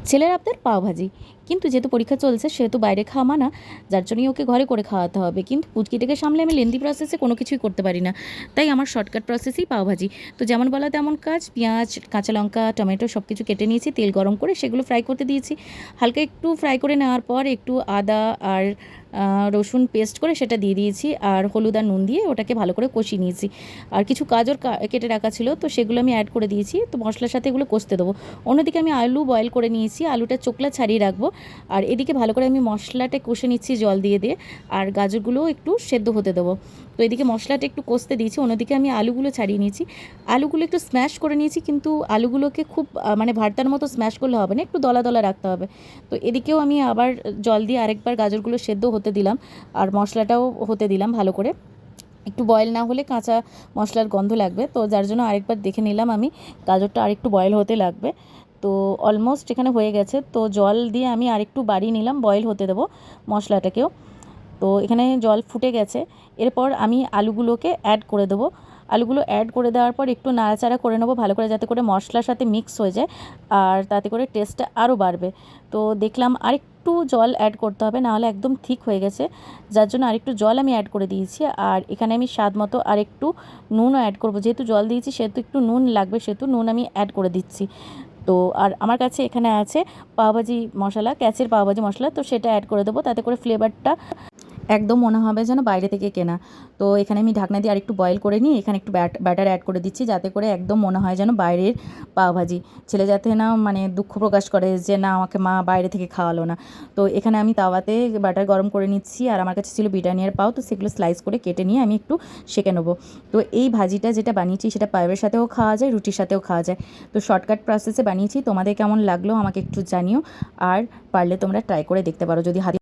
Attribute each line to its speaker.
Speaker 1: ছেলের আবদার পাওভাজি, কিন্তু যেহেতু পরীক্ষা চলছে সেহেতু বাইরে খাওয়া মানা, যার জন্যই ওকে ঘরে করে খাওয়াতে হবে। কিন্তু পুচকিটাকে সামলে আমি লেন্দি প্রসেসে কোনো কিছুই করতে পারি না, তাই আমার শর্টকাট প্রসেসেই পাওভাজি। তো যেমন বলা তেমন কাজ, পেঁয়াজ, কাঁচা লঙ্কা, টমেটো সব কিছু কেটে নিয়েছি, তেল গরম করে সেগুলো ফ্রাই করতে দিয়েছি। হালকা একটু ফ্রাই করে নেওয়ার পর একটু আদা আর রসুন পেস্ট করে সেটা দিয়ে দিয়েছি, আর হলুদ আর নুন দিয়ে ওটাকে ভালো করে কষিয়ে নিয়েছি। আর কিছু গাজর কেটে রাখা ছিল, তো সেগুলো আমি অ্যাড করে দিয়েছি। তো মশলার সাথে এগুলো কষতে দেবো। অন্যদিকে আমি আলু বয়েল করে নিয়েছি, আলুটা চোকলা ছাড়িয়ে রাখবো। আর এদিকে ভালো করে আমি মশলাটা কষে নিচ্ছি জল দিয়ে দিয়ে, আর গাজরগুলোও একটু সেদ্ধ হতে দেবো। তো এদিকে মশলাটা একটু কষতে দিয়েছি, অন্যদিকে আমি আলুগুলো ছাড়িয়ে নিয়েছি। আলুগুলো একটু স্ম্যাশ করে নিয়েছি, কিন্তু আলুগুলোকে খুব মানে ভর্তার মতো স্ম্যাশ করলে হবে না, একটু দলা দলা রাখতে হবে। তো এদিকেও আমি আবার জল দিয়ে আরেকবার গাজরগুলো সেদ্ধ হতে দিলাম, আর মশলাটাও হতে দিলাম ভালো করে। একটু বয়েল না হলে কাঁচা মশলার গন্ধ লাগবে, তো যার জন্য আরেকবার দেখে নিলাম আমি, গাজরটা আরেকটু বয়েল হতে লাগবে। তো অলমোস্ট এখানে হয়ে গেছে, তো জল দিয়ে আমি আরেকটু বাড়িয়ে নিলাম, বয়েল হতে দেবো মশলাটাকেও। তো এখানে জল ফুটে গেছে, এরপর আমি আলুগুলোকে অ্যাড করে দেবো। আলুগুলো অ্যাড করে দেওয়ার পর একটু নাড়াচাড়া করে নেবো ভালো করে, যাতে করে মশলার সাথে মিক্স হয়ে যায়, আর তাতে করে টেস্টটা আরও বাড়বে। তো দেখলাম আরেকটু জল অ্যাড করতে হবে, নাহলে একদম ঠিক হয়ে গেছে, যার জন্য আরেকটু জল আমি অ্যাড করে দিয়েছি। আর এখানে আমি স্বাদ মতো আরেকটু নুনও অ্যাড করবো, যেহেতু জল দিয়েছি সেহেতু একটু নুন লাগবে, সেহেতু নুন আমি অ্যাড করে দিচ্ছি। তো আর আমার কাছে এখানে আছে পাওভাজি মশলা, ক্যাচের পাওভাজি মশলা, তো সেটা অ্যাড করে দেবো, তাতে করে ফ্লেভারটা একদম মনে হবে যেন বাইরে থেকে কেনা। তো এখানে আমি ঢাকনা দিয়ে আরেকটু বয়েল করে নিয়ে এখানে একটু ব্যাটার অ্যাড করে দিচ্ছি, যাতে করে একদম মনে হয় যেন বাইরের পাওভাজি। ছেলে যাতে না মানে দুঃখ প্রকাশ করে যে না আমাকে মা বাইরে থেকে খাওয়ালো না। তো এখানে আমি তাওয়াতে ব্যাটার গরম করে নিচ্ছি, আর আমার কাছে ছিল ব্রিটানিয়ার পাও, তো সেগুলো স্লাইস করে কেটে নিয়ে আমি একটু সেঁকে নেবো। তো এই ভাজিটা যেটা বানিয়েছি সেটা পায়ের সাথেও খাওয়া যায়, রুটির সাথেও খাওয়া যায়। তো শর্টকাট প্রসেসে বানিয়েছি, তোমাদের কেমন লাগলো আমাকে একটু জানিও, আর পারলে তোমরা ট্রাই করে দেখতে পারো যদি হাতে